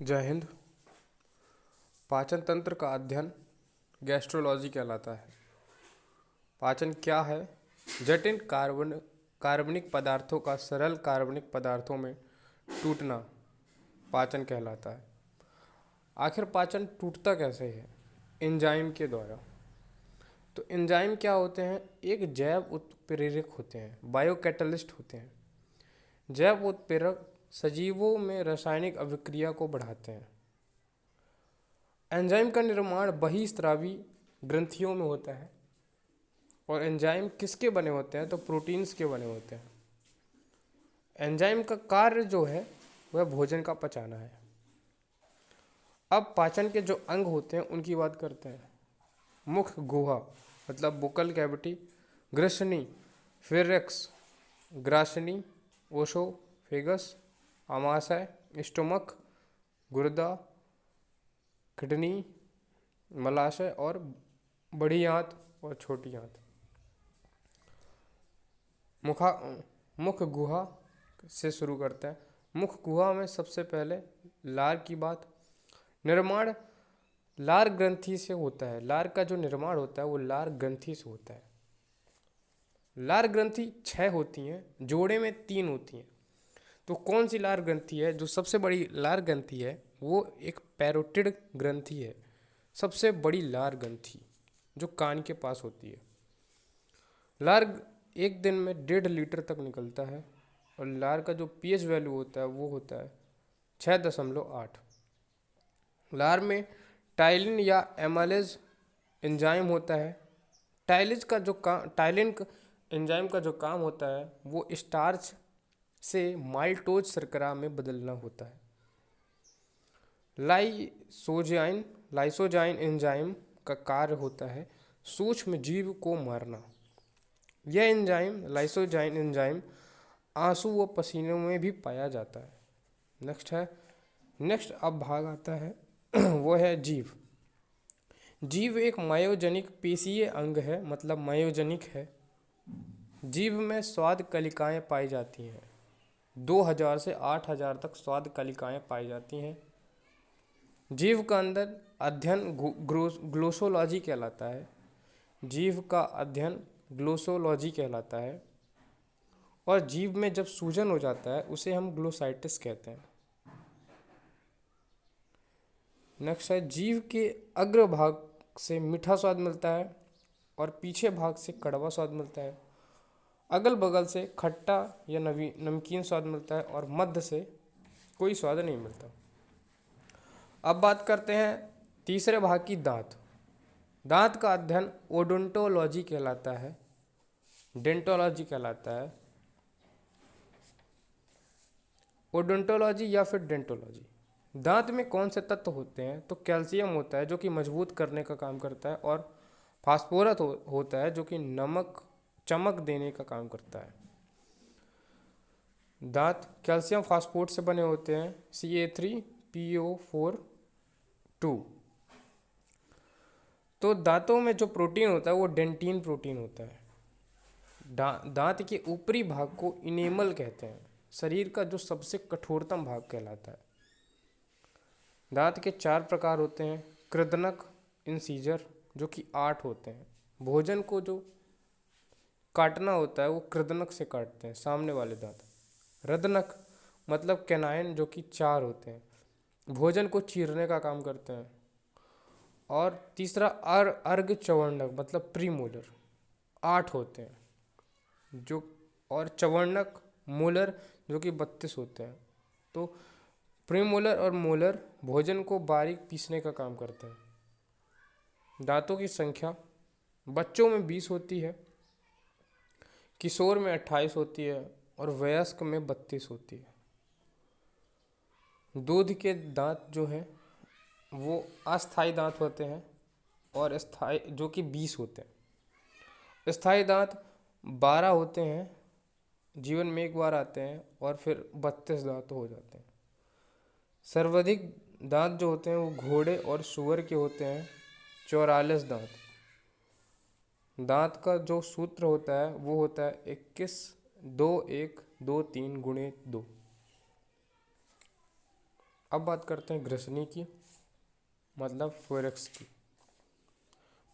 जय हिंद। पाचन तंत्र का अध्ययन गैस्ट्रोलॉजी कहलाता है। पाचन क्या है? जटिल कार्बनिक पदार्थों का सरल कार्बनिक पदार्थों में टूटना पाचन कहलाता है। आखिर पाचन टूटता कैसे है? एंजाइम के द्वारा। तो एंजाइम क्या होते हैं? एक जैव उत्प्रेरक होते हैं, बायोकैटलिस्ट होते हैं। जैव उत्प्रेरक सजीवों में रासायनिक अभिक्रिया को बढ़ाते हैं। एंजाइम का निर्माण बहिस्रावी ग्रंथियों में होता है। और एंजाइम किसके बने होते हैं? तो प्रोटीन्स के बने होते हैं। एंजाइम का कार्य जो है वह भोजन का पचाना है। अब पाचन के जो अंग होते हैं उनकी बात करते हैं। मुख गुहा मतलब बुकल कैविटी, ग्रसनी, फेरेक्स, ग्रासनी, ओसोफेगस, आमाशय, स्टोमक, गुर्दा, किडनी, मलाशय और बड़ी आंत और छोटी आंत। मुख गुहा से शुरू करते हैं। मुख गुहा में सबसे पहले लार की बात। निर्माण लार ग्रंथि से होता है। लार का जो निर्माण होता है वो लार ग्रंथि से होता है। लार ग्रंथि 6 होती हैं, जोड़े में 3 होती हैं। तो कौन सी लार ग्रंथि है? जो सबसे बड़ी लार ग्रंथि है वो एक पैरोटिड ग्रंथि है। सबसे बड़ी लार ग्रंथि जो कान के पास होती है। लार एक दिन में 1.5 लीटर तक निकलता है। और लार का जो पीएच वैल्यू होता है वो होता है 6.8। लार में टाइलिन या एमालेज एंजाइम होता है। टाइलिन एंजाइम का जो काम होता है वो स्टार्च से माइल्टोज शर्करा में बदलना होता है। लाइसोजाइन एंजाइम का कार्य होता है सूक्ष्म जीव को मारना। यह एंजाइम लाइसोजाइन एंजाइम आंसू व पसीनों में भी पाया जाता है। नेक्स्ट अब भाग आता है वो है जीव। जीव एक मायोजेनिक पेशीय अंग है, मतलब मायोजेनिक है। जीव में स्वाद कलिकाएं पाई जाती हैं। 2000 से 8000 तक स्वाद कलिकाएं पाई जाती हैं। जीव का अंदर अध्ययन ग्लोसोलॉजी कहलाता है। जीव का अध्ययन ग्लोसोलॉजी कहलाता है। और जीव में जब सूजन हो जाता है उसे हम ग्लोसाइटिस कहते हैं। नेक्स्ट है जीव के अग्र भाग से मीठा स्वाद मिलता है और पीछे भाग से कड़वा स्वाद मिलता है। अगल बगल से खट्टा या नमकीन स्वाद मिलता है और मध्य से कोई स्वाद नहीं मिलता। अब बात करते हैं तीसरे भाग की, दांत। दांत का अध्ययन ओडोंटोलॉजी कहलाता है, डेंटोलॉजी कहलाता है। ओडोंटोलॉजी या फिर डेंटोलॉजी। दांत में कौन से तत्व होते हैं? तो कैल्शियम होता है जो कि मजबूत करने का काम करता है। और फास्फोरस होता है जो कि नमक चमक देने का काम करता है। दांत कैल्शियम फास्फोरेट से बने होते हैं, CA3PO4 2। तो दांतों में जो प्रोटीन होता है वो डेंटिन प्रोटीन होता है। दांत के ऊपरी भाग को इनेमल कहते हैं। शरीर का जो सबसे कठोरतम भाग कहलाता है। दांत के 4 प्रकार होते हैं। कृदनक, इंसीजर जो कि 8 होते हैं। भोजन को जो काटना होता है वो कृदनक से काटते हैं, सामने वाले दांत। रदनक मतलब कैनाइन जो कि 4 होते हैं, भोजन को चीरने का काम करते हैं। और तीसरा अर्घ चवर्णक मतलब प्रीमोलर, 8 होते हैं जो। और चवर्णक मोलर जो कि 32 होते हैं। तो प्रीमोलर और मोलर भोजन को बारीक पीसने का काम करते हैं। दांतों की संख्या बच्चों में 20 होती है, किशोर में 28 होती है और वयस्क में 32 होती है। दूध के दांत जो हैं वो अस्थायी दांत होते हैं और स्थायी जो कि 20 होते हैं। स्थायी दांत 12 होते हैं, जीवन में एक बार आते हैं और फिर 32 दांत हो जाते हैं। सर्वाधिक दांत जो होते हैं वो घोड़े और सूअर के होते हैं, 44 दांत। दांत का जो सूत्र होता है वो होता है 21 2 1 2 3 × 2। अब बात करते हैं ग्रसनी की, मतलब फोरेक्स की।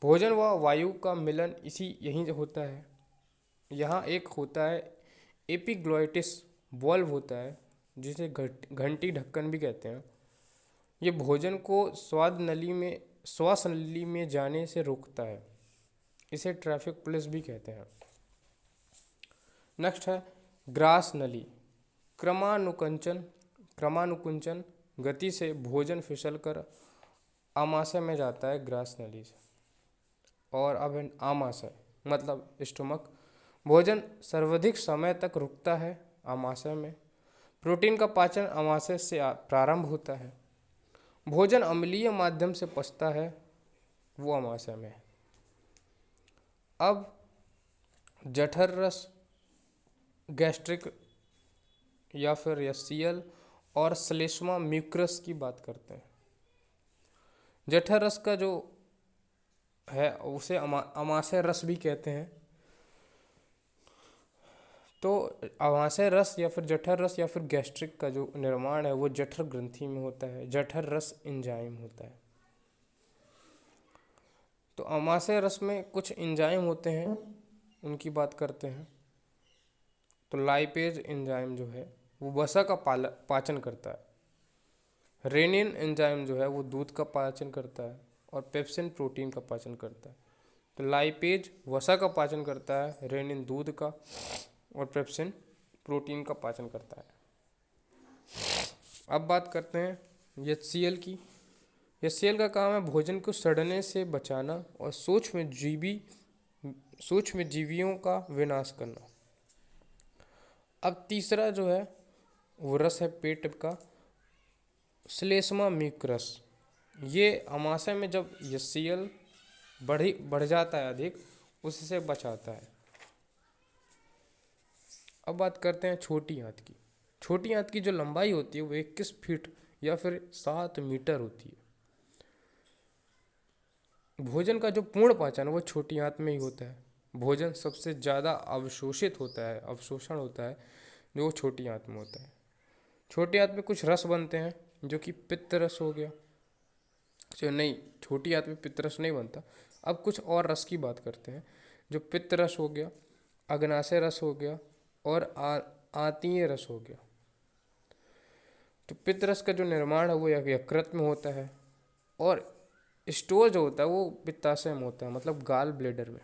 भोजन व वायु का मिलन इसी यहीं होता है। यहाँ एक होता है एपिग्लॉटिस वॉल्व होता है, जिसे घंटी ढक्कन भी कहते हैं। ये भोजन को श्वास नली में जाने से रोकता है। इसे ट्रैफिक पुलिस भी कहते हैं। नेक्स्ट है ग्रास नली। क्रमानुकुंचन क्रमानुकुंचन गति से भोजन फिसलकर आमाशय में जाता है ग्रास नली से। और अब है आमाशय, मतलब स्टोमक। भोजन सर्वाधिक समय तक रुकता है आमाशय में। प्रोटीन का पाचन आमाशय से प्रारंभ होता है। भोजन अम्लीय माध्यम से पचता है, वो आमाशय में। अब जठर रस, गैस्ट्रिक या फिर एचसीएल और श्लेष्मा म्यूकस की बात करते हैं। जठर रस का जो है उसे आमाशय रस भी कहते हैं। तो आमाशय रस या फिर जठर रस या फिर गैस्ट्रिक का जो निर्माण है वो जठर ग्रंथि में होता है। जठर रस एंजाइम होता है। तो आमाशय रस में कुछ एंजाइम होते हैं, उनकी बात करते हैं। तो लाइपेज एंजाइम जो है वो वसा का पाचन करता है। रेनिन एंजाइम जो है वो दूध का पाचन करता है। और पेप्सिन प्रोटीन का पाचन करता है। तो लाइपेज वसा का पाचन करता है, रेनिन दूध का, और पेप्सिन प्रोटीन का पाचन करता है। अब बात करते हैं एचसीएल की। एचसीएल का काम है भोजन को सड़ने से बचाना और सूक्ष्म जीवियों का विनाश करना। अब तीसरा जो है वो रस है पेट का, श्लेष्मा म्यूकस। ये आमाशय में जब एचसीएल बढ़ जाता है अधिक, उससे बचाता है। अब बात करते हैं छोटी आंत की। छोटी आंत की जो लंबाई होती है वो 21 फीट या फिर 7 मीटर होती है। भोजन का जो पूर्ण पाचन वो छोटी आंत में ही होता है। भोजन सबसे ज़्यादा अवशोषण होता है जो छोटी आंत में होता है। छोटी आंत में कुछ रस बनते हैं जो कि पित्त रस हो गया। नहीं, छोटी आंत में पित्त रस नहीं बनता। अब कुछ और रस की बात करते हैं, जो पित्त रस हो गया, अग्नाशय रस हो गया और आंतीय रस हो गया। तो पित्त रस का जो निर्माण है वो यकृत में होता है, और स्टोर जो होता है वो पित्ताशय में होता है, मतलब गाल ब्लेडर में।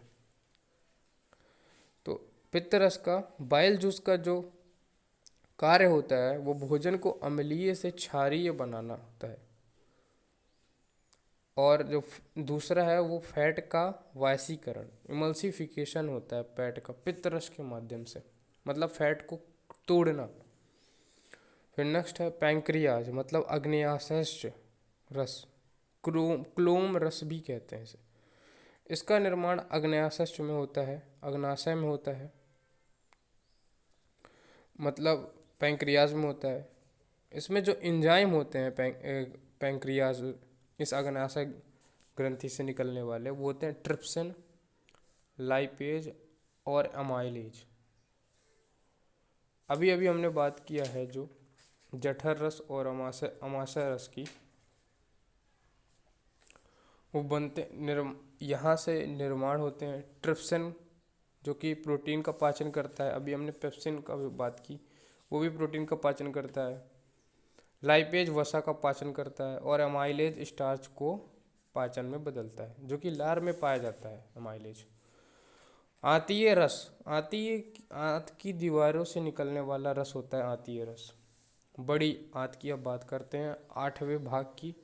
तो पित्त रस का बाइल जूस का जो कार्य होता है वो भोजन को अम्लीय से क्षारीय बनाना होता है। और जो दूसरा है वो फैट का वायसीकरण, इमल्सिफिकेशन होता है फैट का पित्त रस के माध्यम से, मतलब फैट को तोड़ना। फिर नेक्स्ट है पैंक्रियाज, मतलब अग्न्याशय रस, क्लोम रस भी कहते हैं इसे। इसका निर्माण अग्न्याशय में होता है, अग्नाशय में होता है, मतलब पैंक्रियाज में होता है। इसमें जो एंजाइम होते हैं पैंक्रियाज, इस अग्नाशय ग्रंथि से निकलने वाले, वो होते हैं ट्रिप्सिन, लाइपेज और अमाइलेज। अभी अभी हमने बात किया है जो जठर रस और अमाशय रस की, वो यहाँ से निर्माण होते हैं। ट्रिप्सिन जो कि प्रोटीन का पाचन करता है। अभी हमने पेप्सिन का भी बात की, वो भी प्रोटीन का पाचन करता है। लाइपेज वसा का पाचन करता है और अमाइलेज स्टार्च को पाचन में बदलता है, जो कि लार में पाया जाता है अमाइलेज। आंतीय रस, आंत की दीवारों से निकलने वाला रस होता है आंतीय रस। बड़ी आंत की अब बात करते हैं, 8वें भाग की,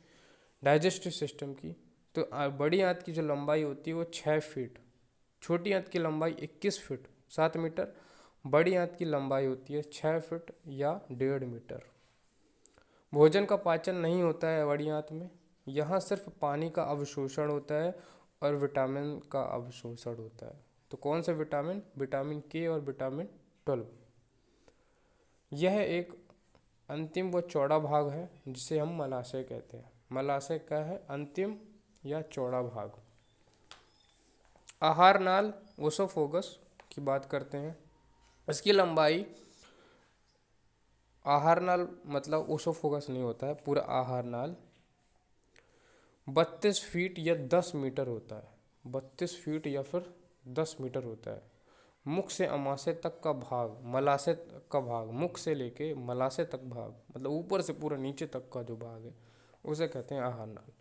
डाइजेस्टिव सिस्टम की। तो बड़ी आंत की जो लंबाई होती है वो 6 फीट, छोटी आंत की लंबाई 21 फीट 7 मीटर, बड़ी आंत की लंबाई होती है 6 फीट या 1.5 मीटर। भोजन का पाचन नहीं होता है बड़ी आंत में। यहाँ सिर्फ पानी का अवशोषण होता है और विटामिन का अवशोषण होता है। तो कौन से विटामिन? विटामिन के और विटामिन 12। यह एक अंतिम व चौड़ा भाग है जिसे हम मलाशय कहते हैं। मलाशय का है अंतिम या चौड़ा भाग। आहार नाल ओसोफोगस की बात करते हैं। इसकी लंबाई आहार नाल मतलब ओसोफोगस नहीं होता है, पूरा आहार नाल 32 फीट या 10 मीटर होता है। 32 फीट या फिर 10 मीटर होता है। मुख से अमाशय तक का भाग, मलाशय का भाग, मुख से लेके मलाशय तक भाग, मतलब ऊपर से पूरा नीचे तक का जो भाग है उसे कहते हैं आहार नाल।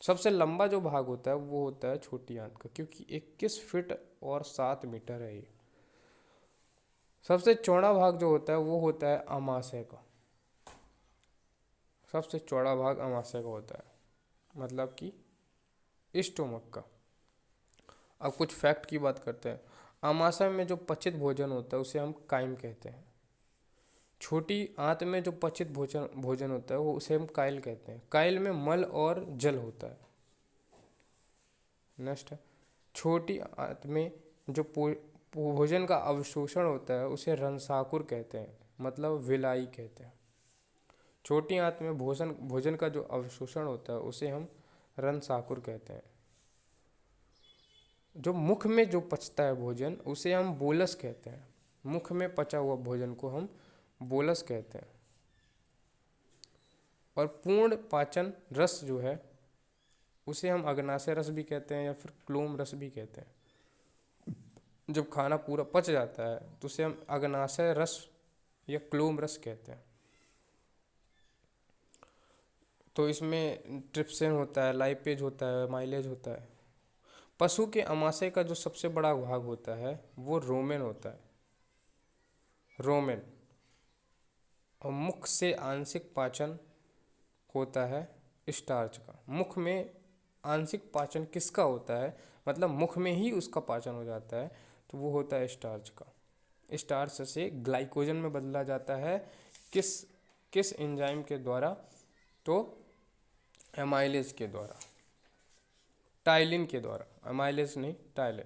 सबसे लंबा जो भाग होता है वो होता है छोटी आंत का, क्योंकि 21 फीट और 7 मीटर है ये। सबसे चौड़ा भाग जो होता है वो होता है अमाशय का। सबसे चौड़ा भाग अमाशय का होता है, मतलब कि स्टोमक का। अब कुछ फैक्ट की बात करते हैं। अमाशय में जो पचित भोजन होता है उसे हम काइम कहते हैं। छोटी आंत में जो पचित भोजन भोजन होता है वो उसे हम काइल कहते हैं। काइल में मल और जल होता है। नेक्स्ट है, छोटी आंत में जो भोजन का अवशोषण होता है उसे रंसाकुर कहते हैं, मतलब विलाई कहते हैं। छोटी आंत में भोजन भोजन का जो अवशोषण होता है उसे हम रंसाकुर कहते हैं। जो मुख में जो पचता है भोजन उसे हम बोलस कहते हैं। मुख में पचा हुआ भोजन को हम बोलस कहते हैं। और पूर्ण पाचन रस जो है उसे हम अग्नाशय रस भी कहते हैं या फिर क्लोम रस भी कहते हैं। जब खाना पूरा पच जाता है तो उसे हम अग्नाशय रस या क्लोम रस कहते हैं। तो इसमें ट्रिप्सिन होता है, लाइपेज होता है, माइलेज होता है। पशु के अमाशय का जो सबसे बड़ा भाग होता है वो रोमेन होता है, रोमेन। और मुख से आंशिक पाचन होता है स्टार्च का। मुख में आंशिक पाचन किसका होता है, मतलब मुख में ही उसका पाचन हो जाता है, तो वो होता है स्टार्च का। स्टार्च से ग्लाइकोजन में बदला जाता है किस किस एंजाइम के द्वारा, तो एमाइलेज के द्वारा, टाइलिन के द्वारा। एमाइलेज नहीं, टाइलिन।